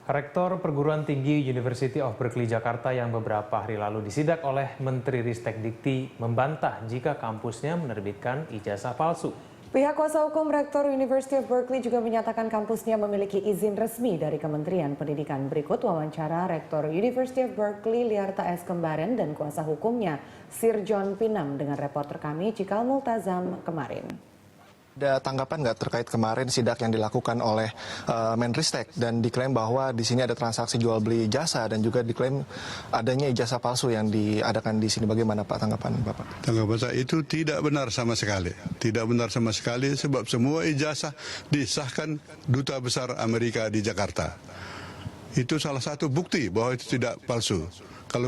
Rektor Perguruan Tinggi University of Berkeley Jakarta yang beberapa hari lalu disidak oleh Menteri Ristek Dikti membantah jika kampusnya menerbitkan ijazah palsu. Pihak kuasa hukum Rektor University of Berkeley juga menyatakan kampusnya memiliki izin resmi dari Kementerian Pendidikan. Berikut wawancara Rektor University of Berkeley Liarta S. Kembaren dan kuasa hukumnya Sir John Pinam dengan reporter kami Cikal Multazam kemarin. Ada tanggapan nggak terkait kemarin sidak yang dilakukan oleh Menristek dan diklaim bahwa di sini ada transaksi jual beli jasa dan juga diklaim adanya ijazah palsu yang diadakan di sini. Bagaimana Pak tanggapan Bapak? Tanggapan saya itu tidak benar sama sekali. Tidak benar sama sekali sebab semua ijazah disahkan Duta Besar Amerika di Jakarta. Itu salah satu bukti bahwa itu tidak palsu. Kalau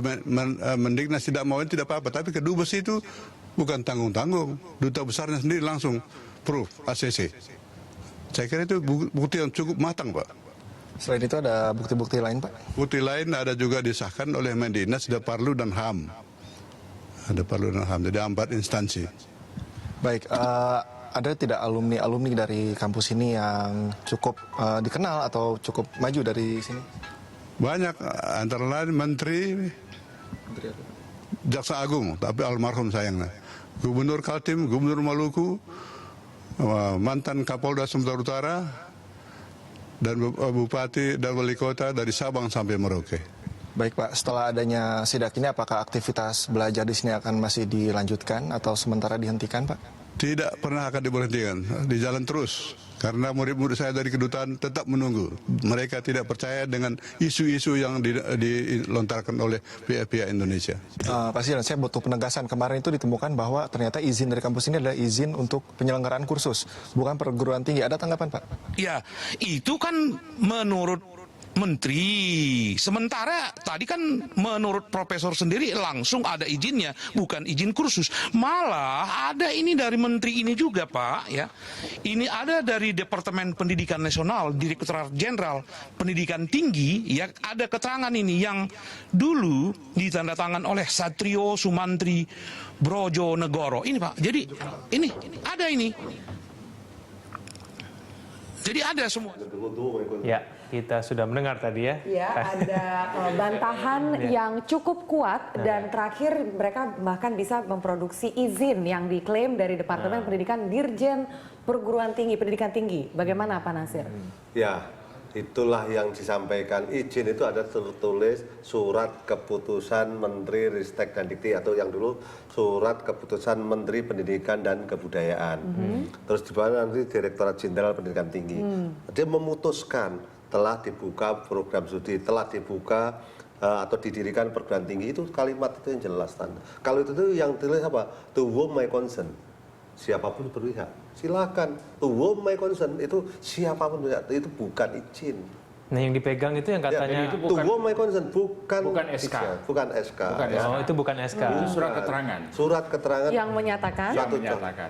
Mendiknas tidak mau tidak apa-apa, tapi kedubes itu bukan tanggung-tanggung. Duta Besarnya sendiri langsung proof ACC. Saya kira itu bukti yang cukup matang, Pak. Selain itu ada bukti-bukti lain, Pak? Bukti lain ada juga disahkan oleh Mendiknas, ada Parlu dan HAM. Ada Parlu dan HAM, jadi 4 instansi. Baik, ada tidak alumni dari kampus ini yang cukup dikenal atau cukup maju dari sini? Banyak, antara lain Menteri Jaksa Agung, tapi almarhum sayangnya. Gubernur Kaltim, Gubernur Maluku, mantan Kapolda Sumatera Utara, dan Bupati dan Wali Kota dari Sabang sampai Merauke. Baik Pak, setelah adanya sidak ini apakah aktivitas belajar di sini akan masih dilanjutkan atau sementara dihentikan Pak? Tidak pernah akan diberhentikan, di jalan terus. Karena murid-murid saya dari kedutaan tetap menunggu. Mereka tidak percaya dengan isu-isu yang dilontarkan oleh pihak-pihak Indonesia. Pak Silan, saya butuh penegasan. Kemarin itu ditemukan bahwa ternyata izin dari kampus ini adalah izin untuk penyelenggaraan kursus, bukan perguruan tinggi. Ada tanggapan Pak? Ya, itu kan menurut Menteri. Sementara tadi kan menurut profesor sendiri langsung ada izinnya, bukan izin kursus. Malah ada ini dari Menteri ini juga Pak, ya. Ini ada dari Departemen Pendidikan Nasional, Direktorat Jenderal Pendidikan Tinggi, ya, ada keterangan ini yang dulu ditandatangan oleh Satrio Sumantri Brojonegoro. Ini Pak. Jadi ini ada ini. Jadi ada semua. Ya, kita sudah mendengar tadi ya. Ya, ada bantahan yang cukup kuat dan terakhir mereka bahkan bisa memproduksi izin yang diklaim dari Departemen Pendidikan Dirjen Perguruan Tinggi, Pendidikan Tinggi. Bagaimana Pak Nasir? Ya, itulah yang disampaikan. Izin itu ada tertulis surat keputusan Menteri Ristek dan Dikti atau yang dulu surat keputusan Menteri Pendidikan dan Kebudayaan. Terus di bawah nanti Direktorat Jenderal Pendidikan Tinggi. Dia memutuskan telah dibuka program studi, telah dibuka atau didirikan perguruan tinggi, itu kalimat itu yang jelas. Kalau itu yang ditulis apa? To whom my concern. Siapapun berpihak, silakan. To whom my concern itu siapapun berpihak, itu bukan izin. Nah yang dipegang itu yang katanya itu bukan, to whom my concern bukan SK. Bukan SK. Oh, itu bukan SK. Itu surat keterangan. Surat keterangan Yang menyatakan?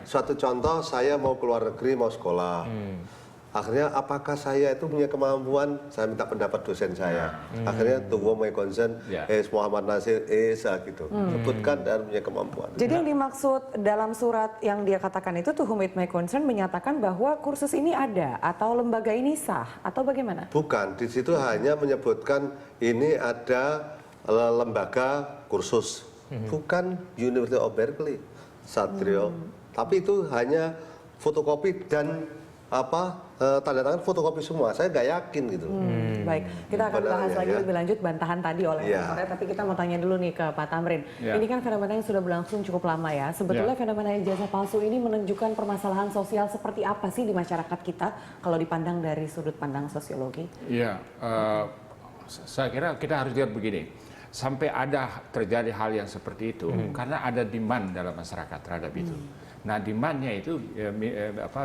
Suatu contoh, saya mau keluar negeri, mau sekolah. Akhirnya apakah saya itu punya kemampuan, saya minta pendapat dosen saya. Akhirnya to whom my concern, Muhammad Nasir, gitu. Sebutkan dan punya kemampuan. Jadi yang dimaksud dalam surat yang dia katakan itu to whom it may concern menyatakan bahwa kursus ini ada atau lembaga ini sah atau bagaimana? Bukan, di situ hanya menyebutkan ini ada lembaga kursus. Bukan University of Berkeley, Satrio. Tapi itu hanya fotokopi dan tanda tangan fotokopi semua. Saya nggak yakin gitu. Baik, kita akan bahas lagi lebih lanjut bantahan tadi oleh rektornya, tapi kita mau tanya dulu nih ke Pak Tamrin. Ini kan fenomena yang sudah berlangsung cukup lama ya. Sebetulnya fenomena ijazah palsu ini menunjukkan permasalahan sosial seperti apa sih di masyarakat kita kalau dipandang dari sudut pandang sosiologi? Iya, saya kira kita harus lihat begini. Sampai ada terjadi hal yang seperti itu karena ada demand dalam masyarakat terhadap itu. Nah, demandnya itu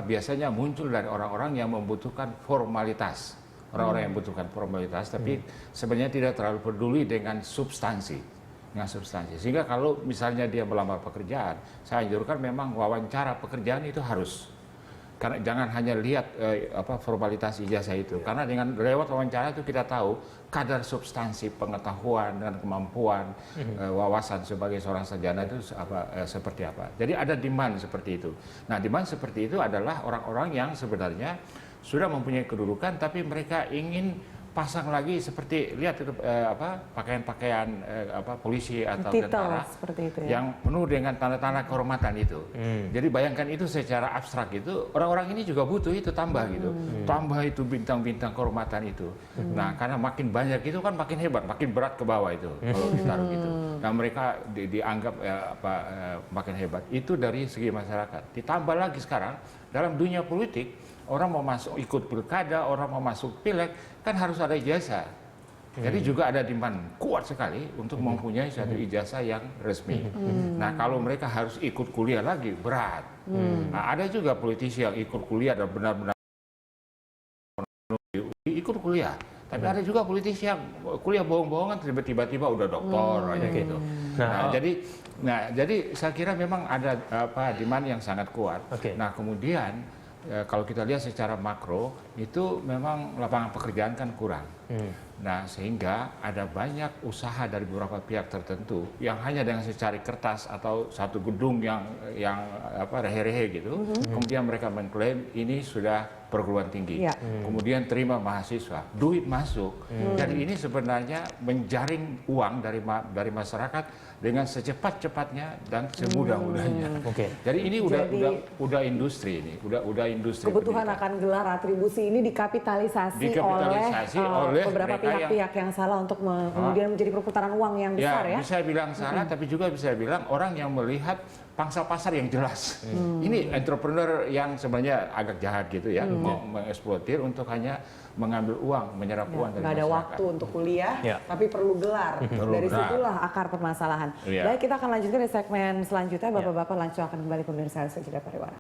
biasanya muncul dari orang-orang yang membutuhkan formalitas. Orang-orang yang membutuhkan formalitas, tapi sebenarnya tidak terlalu peduli dengan substansi. Sehingga kalau misalnya dia melamar pekerjaan, saya anjurkan memang wawancara pekerjaan itu harus. Karena jangan hanya lihat formalitas ijazah itu, karena dengan lewat wawancara itu kita tahu kadar substansi pengetahuan dan kemampuan wawasan sebagai seorang sarjana itu seperti apa. Jadi ada demand seperti itu. Nah, demand seperti itu adalah orang-orang yang sebenarnya sudah mempunyai kedudukan tapi mereka ingin pasang lagi seperti lihat itu pakaian-pakaian polisi atau Titel tentara seperti itu ya. yang penuh dengan tanda-tanda kehormatan itu. Jadi bayangkan itu secara abstrak itu orang-orang ini juga butuh itu tambah gitu. Tambah itu bintang-bintang kehormatan itu. Nah, karena makin banyak itu kan makin hebat, makin berat ke bawah itu kalau ditaruh gitu. Nah, mereka dianggap makin hebat. Itu dari segi masyarakat. Ditambah lagi sekarang dalam dunia politik, orang mau masuk ikut pilkada, orang mau masuk pileg, kan harus ada ijazah. Jadi juga ada demand kuat sekali untuk mempunyai satu ijazah yang resmi. Nah, kalau mereka harus ikut kuliah lagi, berat. Nah, ada juga politisi yang ikut kuliah dan benar-benar ikut kuliah. Tapi ada juga politisi yang kuliah bohong-bohongan, tiba-tiba udah doktor aja gitu. Jadi saya kira memang ada demand yang sangat kuat. Nah, kemudian kalau kita lihat secara makro itu memang lapangan pekerjaan kan kurang. Nah, sehingga ada banyak usaha dari beberapa pihak tertentu yang hanya dengan secari kertas atau satu gedung yang rehe-rehe gitu, kemudian mereka mengklaim ini sudah perguruan tinggi. Kemudian terima mahasiswa, duit masuk. Jadi ini sebenarnya menjaring uang dari masyarakat dengan secepat-cepatnya dan semudah-mudahnya. Jadi ini udah industri ini, udah industri. Kebutuhan akan gelar atribusi ini dikapitalisasi oleh beberapa pihak-pihak yang salah untuk kemudian menjadi perputaran uang yang besar ya. Bisa bilang salah, tapi juga bisa bilang orang yang melihat pangsa pasar yang jelas. Ini entrepreneur yang sebenarnya agak jahat gitu ya, mengeksploitir untuk hanya mengambil uang, menyerap uang dari masyarakat. Nggak ada waktu untuk kuliah, tapi perlu gelar. Dari situlah akar permasalahan. Baik, kita akan lanjutkan di segmen selanjutnya. Bapak-bapak langsung akan kembali pemirsa Jeda Pariwara.